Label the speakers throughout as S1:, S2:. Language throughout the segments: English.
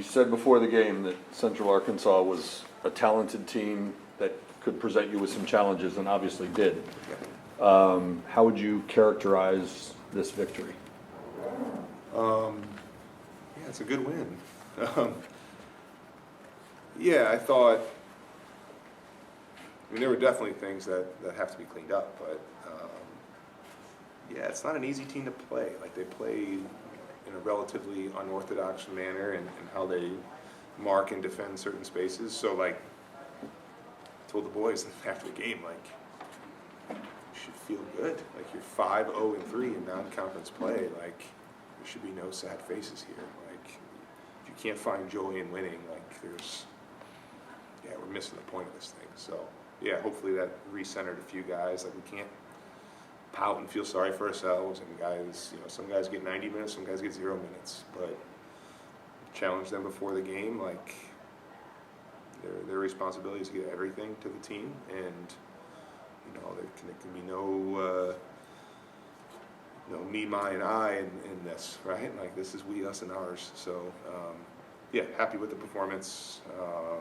S1: You said before the game that Central Arkansas was a talented team that could present you with some challenges, and obviously did. How would you characterize this victory?
S2: Yeah, it's a good win. Yeah, I thought, there were definitely things that have to be cleaned up, but yeah, it's not an easy team to play. Like, they play in a relatively unorthodox manner in how they mark and defend certain spaces. So, like, I told the boys after the game, like, you should feel good. Like, you're 5-0-3 in non-conference play. Like, there should be no sad faces here. Like, if you can't find joy in winning, like, we're missing the point of this thing. So, yeah, hopefully that recentered a few guys. Like, we can't pout and feel sorry for ourselves. And guys, some guys get 90 minutes, some guys get 0 minutes. But challenge them before the game. Like, their responsibility is to get everything to the team, and there can be no me, my, and I in this, right? Like, this is we, us, and ours. So yeah, happy with the performance.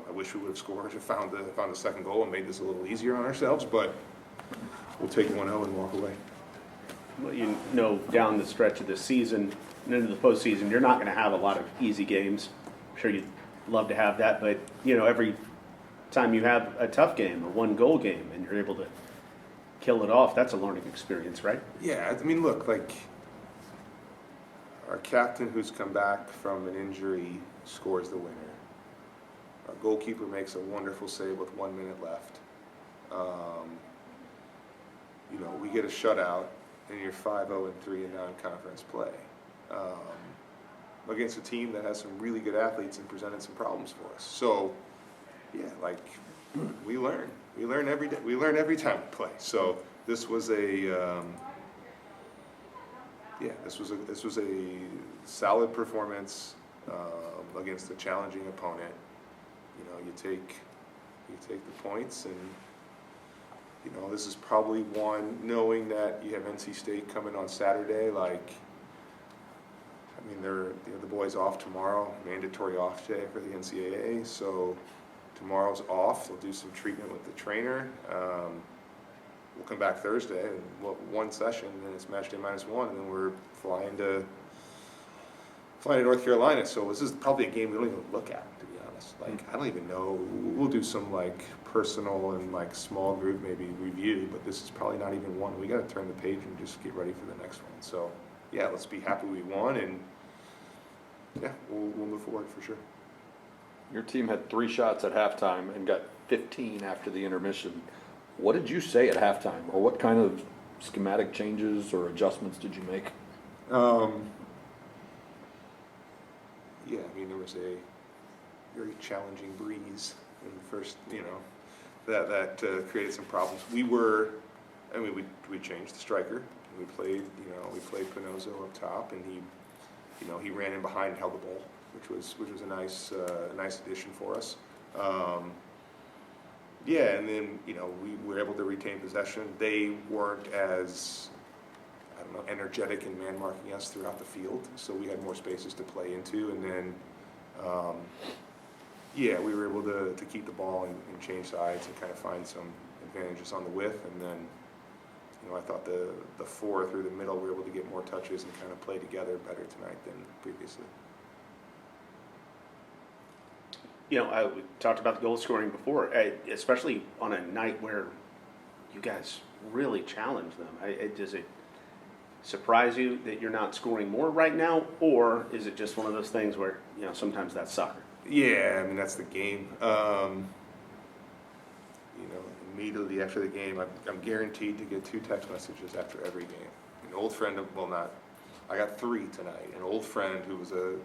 S2: I wish we would have scored and found the second goal and made this a little easier on ourselves, but we'll take 1-0 and walk away.
S3: Well, down the stretch of the season and into the postseason, you're not going to have a lot of easy games. I'm sure you'd love to have that, but every time you have a tough game, a one-goal game, and you're able to kill it off, that's a learning experience, right?
S2: Yeah, look, like, our captain who's come back from an injury scores the winner. Our goalkeeper makes a wonderful save with 1 minute left. We get a shutout, and you're 5-0-3 in non-conference play against a team that has some really good athletes and presented some problems for us. So, yeah, like, we learn. We learn every day. We learn every time we play. So this was a this was a solid performance against a challenging opponent. You take the points, and this is probably one, knowing that you have NC State coming on Saturday. Like, they're the boys off tomorrow, mandatory off day for the NCAA. So tomorrow's off. They'll do some treatment with the trainer. We'll come back Thursday and one session, and then it's match day -1, and then we're flying to North Carolina. So this is probably a game we don't even look at, to be honest. Like, I don't even know. We'll do some like personal and like small group maybe review, but this is probably not even one. We got to turn the page and just get ready for the next one. So yeah, let's be happy we won, and yeah, we'll move forward for sure.
S1: Your team had 3 shots at halftime and got 15 after the intermission. What did you say at halftime, or what kind of schematic changes or adjustments did you make?
S2: Yeah, there was a very challenging breeze in the first, that created some problems. We changed the striker. We played Pinozo up top, and he ran in behind and held the ball, which was a nice addition for us. Yeah, and then we were able to retain possession. They weren't as energetic in man marking us throughout the field, so we had more spaces to play into. And then yeah, we were able to keep the ball and change sides and kind of find some advantages on the width. And then I thought the 4 through the middle, we were able to get more touches and kind of play together better tonight than previously.
S3: We talked about the goal scoring before, especially on a night where you guys really challenge them. Does it surprise you that you're not scoring more right now, or is it just one of those things where sometimes that's soccer?
S2: Yeah, that's the game. Immediately after the game, I'm guaranteed to get 2 text messages after every game. An old friend I got 3 tonight. An old friend who was a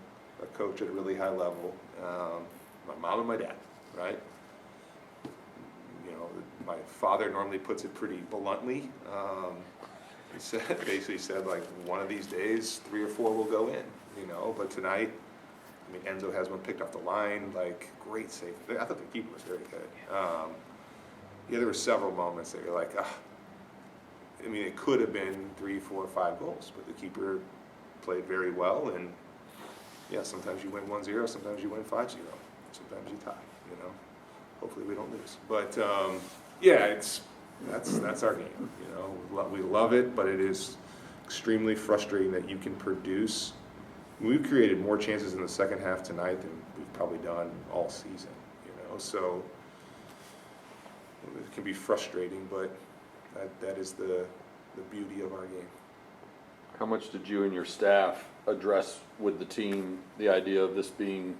S2: coach at a really high level. My mom and my dad, right? My father normally puts it pretty bluntly. He basically said, like, one of these days, 3 or 4 will go in, But tonight, Enzo has one picked off the line, like, great save. I thought the keeper was very good. Yeah, there were several moments that you're like, it could have been 3, 4, 5 goals, but the keeper played very well, and yeah, sometimes you win 1-0, sometimes you win 5-0, sometimes you tie, you know. Hopefully we don't lose. But, yeah, that's our game, you know. We love it, but it is extremely frustrating that you can produce. We've created more chances in the second half tonight than we've probably done all season, you know. So it can be frustrating, but that is the beauty of our game.
S1: How much did you and your staff address with the team the idea of this being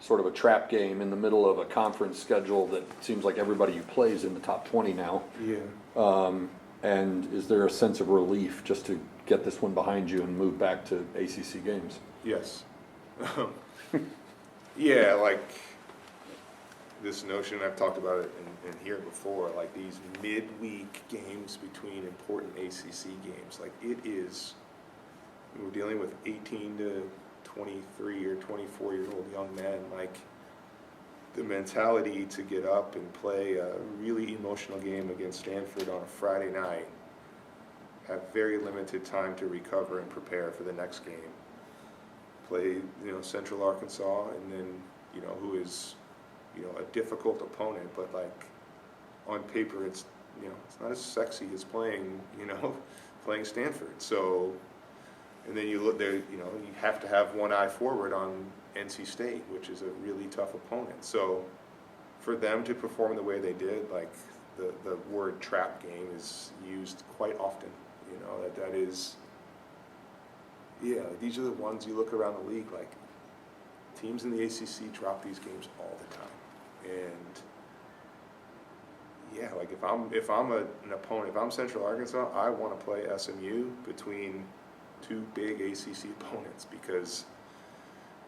S1: sort of a trap game in the middle of a conference schedule that seems like everybody you play is in the top 20 now?
S2: Yeah.
S1: And is there a sense of relief just to get this one behind you and move back to ACC games?
S2: Yes. Yeah, like this notion, I've talked about it in here before, like these midweek games between important ACC games, like it is, we're dealing with 18 to 23 or 24-year-old young men, like the mentality to get up and play a really emotional game against Stanford on a Friday night, have very limited time to recover and prepare for the next game, play, you know, Central Arkansas, and then, you know, who is, you know, a difficult opponent, but like on paper it's, you know, it's not as sexy as playing, you know, playing Stanford. So, and then you look there, you know, you have to have one eye forward on NC State, which is a really tough opponent. So for them to perform the way they did, like the word trap game is used quite often, you know, that is, yeah, these are the ones you look around the league, like teams in the ACC drop these games all the time. And yeah, like if I'm an opponent, if I'm Central Arkansas, I want to play SMU between two big ACC opponents, because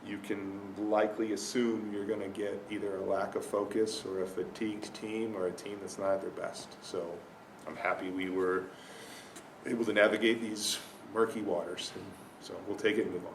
S2: you can likely assume you're going to get either a lack of focus or a fatigued team or a team that's not at their best. So I'm happy we were able to navigate these murky waters. And so we'll take it and move on.